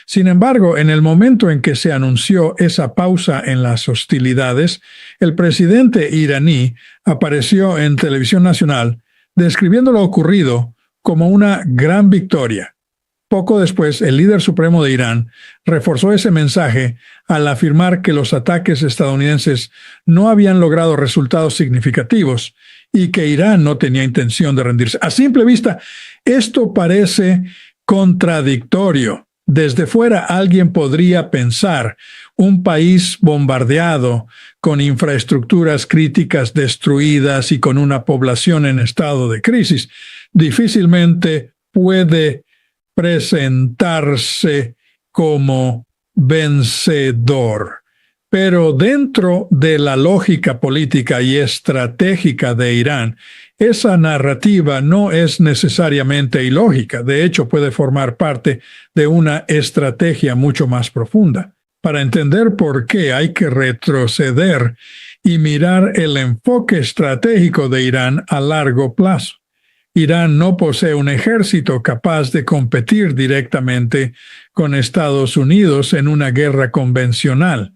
Sin embargo, en el momento en que se anunció esa pausa en las hostilidades, el presidente iraní apareció en televisión nacional describiendo lo ocurrido como una gran victoria. Poco después, el líder supremo de Irán reforzó ese mensaje al afirmar que los ataques estadounidenses no habían logrado resultados significativos y que Irán no tenía intención de rendirse. A simple vista, esto parece contradictorio. Desde fuera alguien podría pensar un país bombardeado, con infraestructuras críticas destruidas y con una población en estado de crisis, difícilmente puede presentarse como vencedor. Pero dentro de la lógica política y estratégica de Irán, esa narrativa no es necesariamente ilógica. De hecho, puede formar parte de una estrategia mucho más profunda. Para entender por qué hay que retroceder y mirar el enfoque estratégico de Irán a largo plazo. Irán no posee un ejército capaz de competir directamente con Estados Unidos en una guerra convencional.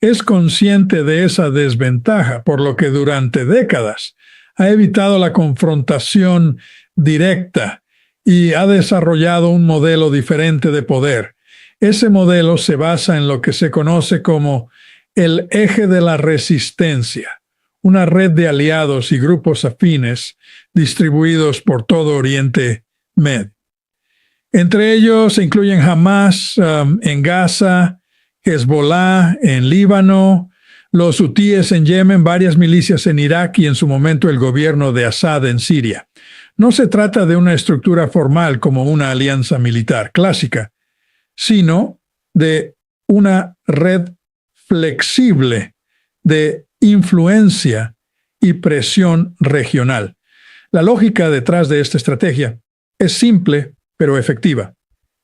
Es consciente de esa desventaja, por lo que durante décadas ha evitado la confrontación directa y ha desarrollado un modelo diferente de poder. Ese modelo se basa en lo que se conoce como el eje de la resistencia, una red de aliados y grupos afines distribuidos por todo Oriente Medio. Entre ellos se incluyen Hamas en Gaza, Hezbollah en Líbano, los hutíes en Yemen, varias milicias en Irak y en su momento el gobierno de Assad en Siria. No se trata de una estructura formal como una alianza militar clásica, sino de una red flexible de influencia y presión regional. La lógica detrás de esta estrategia es simple, pero efectiva.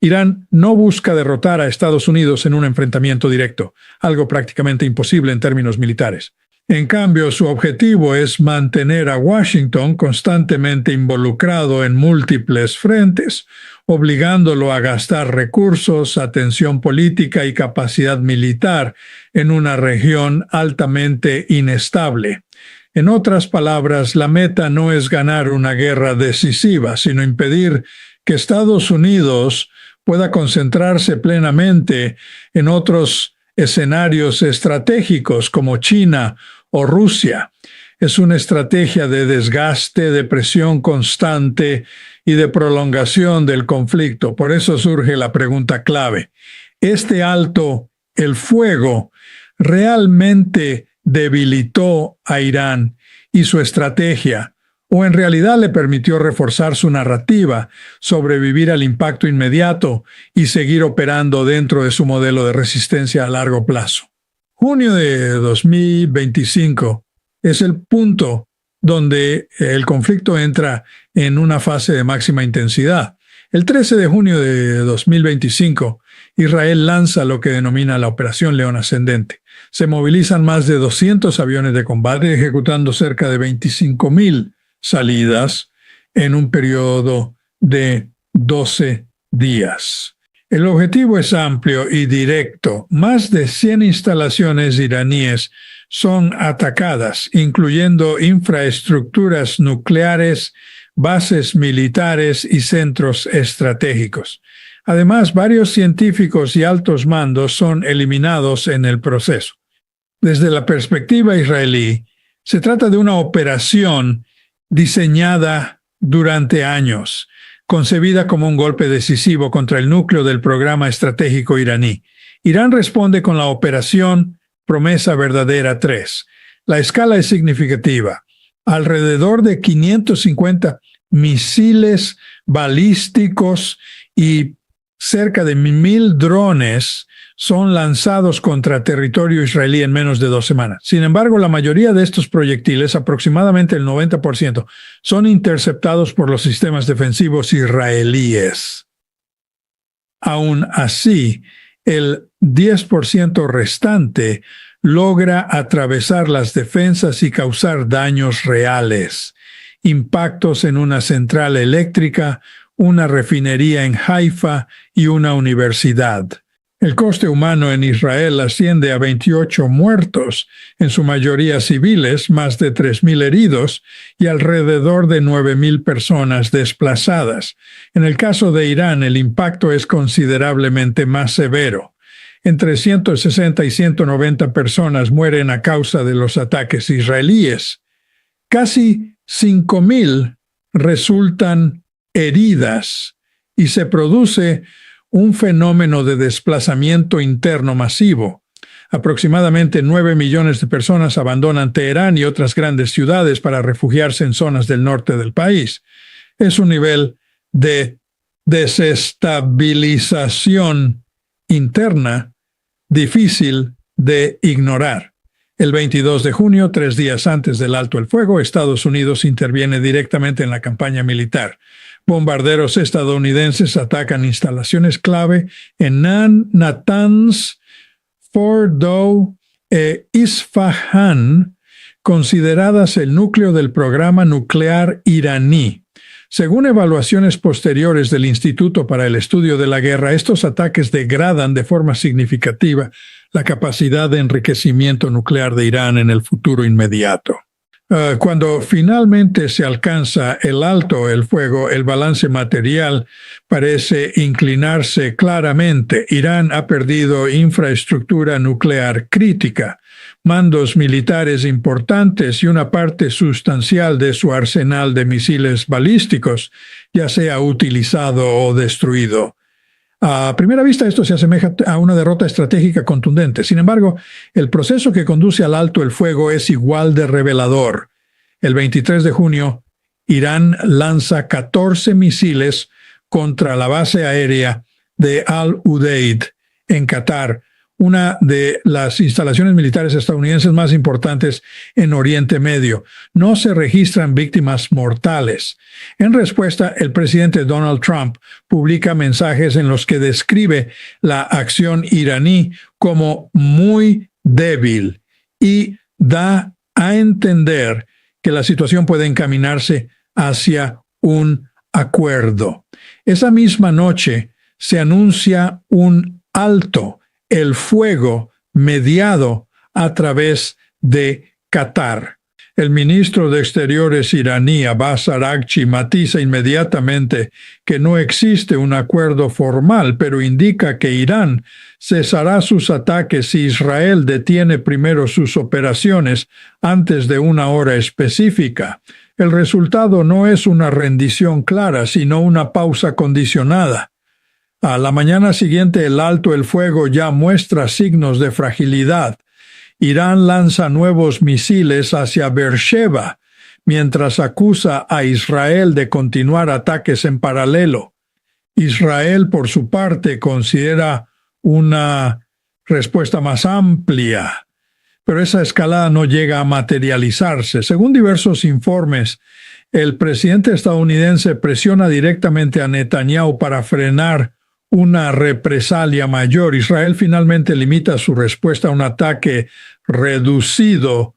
Irán no busca derrotar a Estados Unidos en un enfrentamiento directo, algo prácticamente imposible en términos militares. En cambio, su objetivo es mantener a Washington constantemente involucrado en múltiples frentes, obligándolo a gastar recursos, atención política y capacidad militar en una región altamente inestable. En otras palabras, la meta no es ganar una guerra decisiva, sino impedir que Estados Unidos pueda concentrarse plenamente en otros escenarios estratégicos como China o Rusia. Es una estrategia de desgaste, de presión constante y de prolongación del conflicto. Por eso surge la pregunta clave. ¿Este alto el fuego realmente debilitó a Irán y su estrategia, o en realidad le permitió reforzar su narrativa, sobrevivir al impacto inmediato y seguir operando dentro de su modelo de resistencia a largo plazo? Junio de 2025 es el punto donde el conflicto entra en una fase de máxima intensidad. El 13 de junio de 2025, Israel lanza lo que denomina la Operación León Ascendente. Se movilizan más de 200 aviones de combate, ejecutando cerca de 25,000 salidas en un periodo de 12 días. El objetivo es amplio y directo. Más de 100 instalaciones iraníes son atacadas, incluyendo infraestructuras nucleares, bases militares y centros estratégicos. Además, varios científicos y altos mandos son eliminados en el proceso. Desde la perspectiva israelí, se trata de una operación diseñada durante años, concebida como un golpe decisivo contra el núcleo del programa estratégico iraní. Irán responde con la Operación Promesa Verdadera 3. La escala es significativa. Alrededor de 550 misiles balísticos y cerca de 1,000 drones son lanzados contra territorio israelí en menos de 2 semanas. Sin embargo, la mayoría de estos proyectiles, aproximadamente el 90%, son interceptados por los sistemas defensivos israelíes. Aún así, el 10% restante logra atravesar las defensas y causar daños reales, impactos en una central eléctrica, una refinería en Haifa y una universidad. El coste humano en Israel asciende a 28 muertos, en su mayoría civiles, más de 3.000 heridos y alrededor de 9.000 personas desplazadas. En el caso de Irán, el impacto es considerablemente más severo. Entre 160 y 190 personas mueren a causa de los ataques israelíes. Casi 5.000 resultan heridas y se produce un fenómeno de desplazamiento interno masivo. Aproximadamente 9 millones de personas abandonan Teherán y otras grandes ciudades para refugiarse en zonas del norte del país. Es un nivel de desestabilización interna difícil de ignorar. El 22 de junio, 3 días antes del alto el fuego, Estados Unidos interviene directamente en la campaña militar. Bombarderos estadounidenses atacan instalaciones clave en Natanz, Fordow e Isfahan, consideradas el núcleo del programa nuclear iraní. Según evaluaciones posteriores del Instituto para el Estudio de la Guerra, estos ataques degradan de forma significativa la capacidad de enriquecimiento nuclear de Irán en el futuro inmediato. Cuando finalmente se alcanza el alto el fuego, el balance material parece inclinarse claramente. Irán ha perdido infraestructura nuclear crítica, mandos militares importantes y una parte sustancial de su arsenal de misiles balísticos, ya sea utilizado o destruido. A primera vista esto se asemeja a una derrota estratégica contundente. Sin embargo, el proceso que conduce al alto el fuego es igual de revelador. El 23 de junio, Irán lanza 14 misiles contra la base aérea de Al-Udeid en Qatar, una de las instalaciones militares estadounidenses más importantes en Oriente Medio. No se registran víctimas mortales. En respuesta, el presidente Donald Trump publica mensajes en los que describe la acción iraní como muy débil y da a entender que la situación puede encaminarse hacia un acuerdo. Esa misma noche se anuncia un alto el fuego mediado a través de Qatar. El ministro de Exteriores iraní, Abbas Araghchi, matiza inmediatamente que no existe un acuerdo formal, pero indica que Irán cesará sus ataques si Israel detiene primero sus operaciones antes de una hora específica. El resultado no es una rendición clara, sino una pausa condicionada. A la mañana siguiente, el alto el fuego ya muestra signos de fragilidad. Irán lanza nuevos misiles hacia Beersheba, mientras acusa a Israel de continuar ataques en paralelo. Israel, por su parte, considera una respuesta más amplia, pero esa escalada no llega a materializarse. Según diversos informes, el presidente estadounidense presiona directamente a Netanyahu para frenar una represalia mayor. Israel finalmente limita su respuesta a un ataque reducido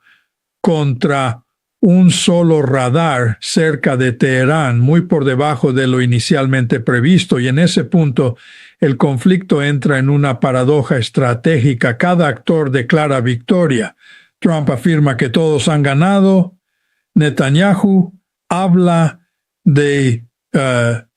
contra un solo radar cerca de Teherán, muy por debajo de lo inicialmente previsto, y en ese punto el conflicto entra en una paradoja estratégica. Cada actor declara victoria. Trump afirma que todos han ganado. Netanyahu habla de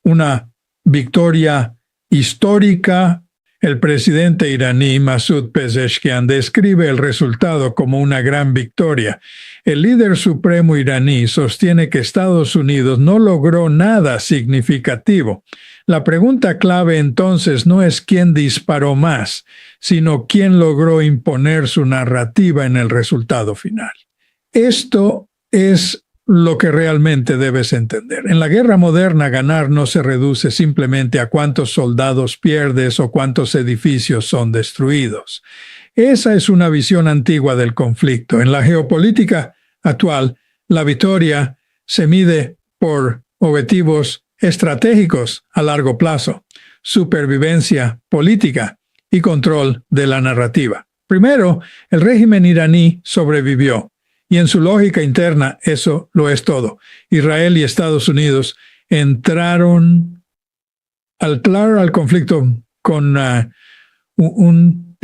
una victoria histórica. El presidente iraní Masoud Pezeshkian describe el resultado como una gran victoria. El líder supremo iraní sostiene que Estados Unidos no logró nada significativo. La pregunta clave entonces no es quién disparó más, sino quién logró imponer su narrativa en el resultado final. Esto es lo que realmente debes entender. En la guerra moderna, ganar no se reduce simplemente a cuántos soldados pierdes o cuántos edificios son destruidos. Esa es una visión antigua del conflicto. En la geopolítica actual, la victoria se mide por objetivos estratégicos a largo plazo, supervivencia política y control de la narrativa. Primero, el régimen iraní sobrevivió. Y en su lógica interna, eso lo es todo. Israel y Estados Unidos entraron al conflicto con un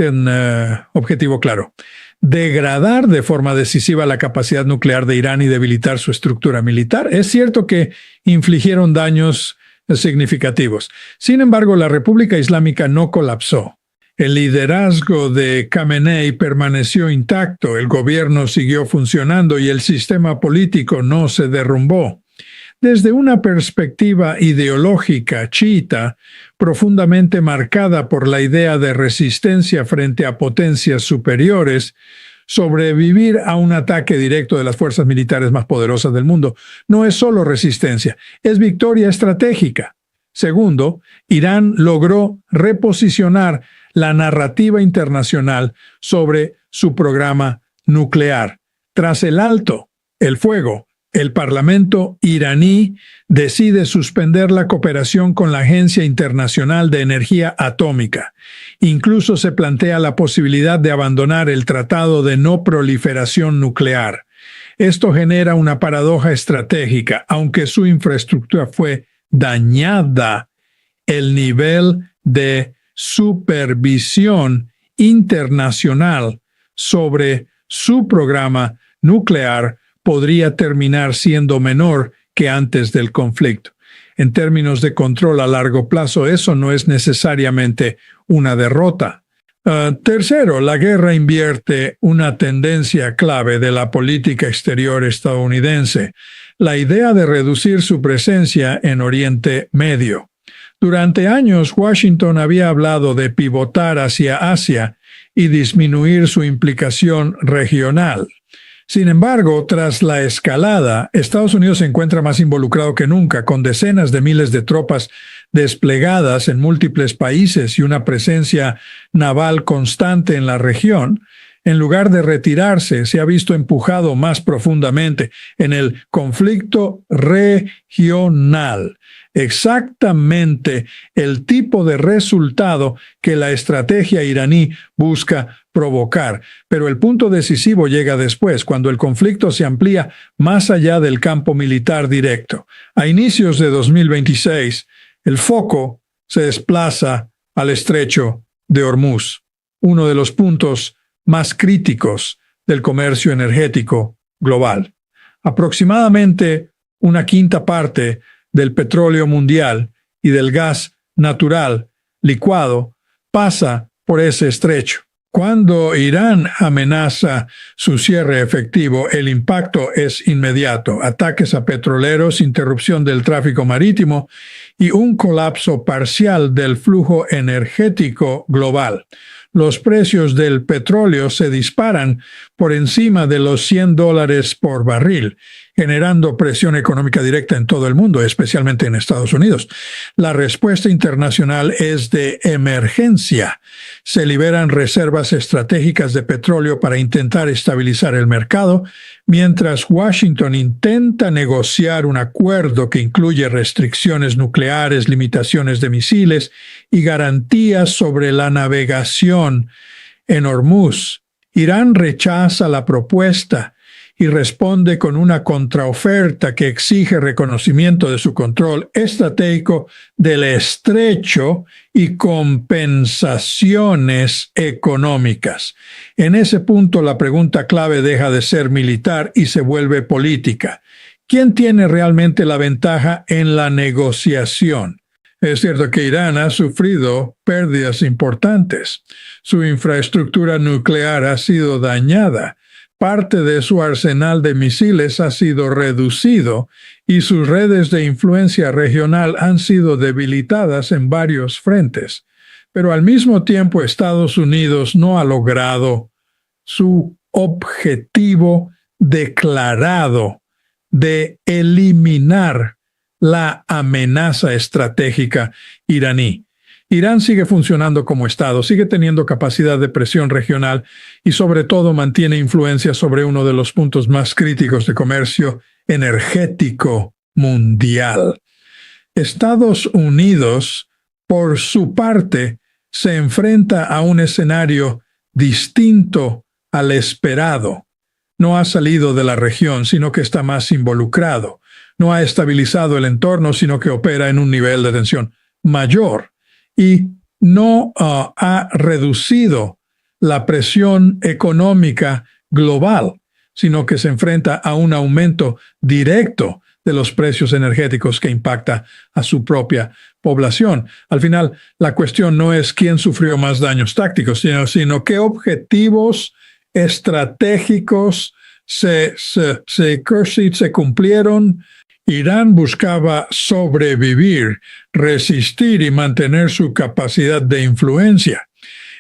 objetivo claro: degradar de forma decisiva la capacidad nuclear de Irán y debilitar su estructura militar. Es cierto que infligieron daños significativos. Sin embargo, la República Islámica no colapsó. El liderazgo de Khamenei permaneció intacto, el gobierno siguió funcionando y el sistema político no se derrumbó. Desde una perspectiva ideológica chiita, profundamente marcada por la idea de resistencia frente a potencias superiores, sobrevivir a un ataque directo de las fuerzas militares más poderosas del mundo no es solo resistencia, es victoria estratégica. Segundo, Irán logró reposicionar la narrativa internacional sobre su programa nuclear. Tras el alto el fuego, el Parlamento iraní decide suspender la cooperación con la Agencia Internacional de Energía Atómica. Incluso se plantea la posibilidad de abandonar el Tratado de No Proliferación Nuclear. Esto genera una paradoja estratégica. Aunque su infraestructura fue dañada, el nivel de supervisión internacional sobre su programa nuclear podría terminar siendo menor que antes del conflicto. En términos de control a largo plazo, eso no es necesariamente una derrota. Tercero, la guerra invierte una tendencia clave de la política exterior estadounidense: la idea de reducir su presencia en Oriente Medio. Durante años, Washington había hablado de pivotar hacia Asia y disminuir su implicación regional. Sin embargo, tras la escalada, Estados Unidos se encuentra más involucrado que nunca, con decenas de miles de tropas desplegadas en múltiples países y una presencia naval constante en la región. En lugar de retirarse, se ha visto empujado más profundamente en el conflicto regional. Exactamente el tipo de resultado que la estrategia iraní busca provocar. Pero el punto decisivo llega después, cuando el conflicto se amplía más allá del campo militar directo. A inicios de 2026, el foco se desplaza al estrecho de Hormuz, uno de los puntos más críticos del comercio energético global. Aproximadamente una quinta parte del petróleo mundial y del gas natural licuado pasa por ese estrecho. Cuando Irán amenaza su cierre efectivo, el impacto es inmediato: ataques a petroleros, interrupción del tráfico marítimo y un colapso parcial del flujo energético global. Los precios del petróleo se disparan por encima de los $100 por barril, generando presión económica directa en todo el mundo, especialmente en Estados Unidos. La respuesta internacional es de emergencia. Se liberan reservas estratégicas de petróleo para intentar estabilizar el mercado, mientras Washington intenta negociar un acuerdo que incluye restricciones nucleares, limitaciones de misiles y garantías sobre la navegación en Hormuz. Irán rechaza la propuesta y responde con una contraoferta que exige reconocimiento de su control estratégico del estrecho y compensaciones económicas. En ese punto, la pregunta clave deja de ser militar y se vuelve política. ¿Quién tiene realmente la ventaja en la negociación? Es cierto que Irán ha sufrido pérdidas importantes. Su infraestructura nuclear ha sido dañada. Parte de su arsenal de misiles ha sido reducido y sus redes de influencia regional han sido debilitadas en varios frentes. Pero al mismo tiempo, Estados Unidos no ha logrado su objetivo declarado de eliminar la amenaza estratégica iraní. Irán sigue funcionando como Estado, sigue teniendo capacidad de presión regional y sobre todo mantiene influencia sobre uno de los puntos más críticos de comercio energético mundial. Estados Unidos, por su parte, se enfrenta a un escenario distinto al esperado. No ha salido de la región, sino que está más involucrado. No ha estabilizado el entorno, sino que opera en un nivel de tensión mayor y no ha reducido la presión económica global, sino que se enfrenta a un aumento directo de los precios energéticos que impacta a su propia población. Al final, la cuestión no es quién sufrió más daños tácticos, sino qué objetivos estratégicos se cumplieron. Irán buscaba sobrevivir, resistir y mantener su capacidad de influencia.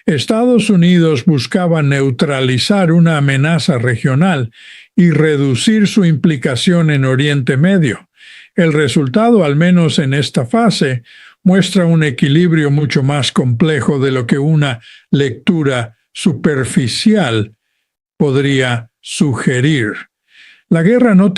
Estados Unidos buscaba neutralizar una amenaza regional y reducir su implicación en Oriente Medio. El resultado, al menos en esta fase, muestra un equilibrio mucho más complejo de lo que una lectura superficial podría sugerir. La guerra no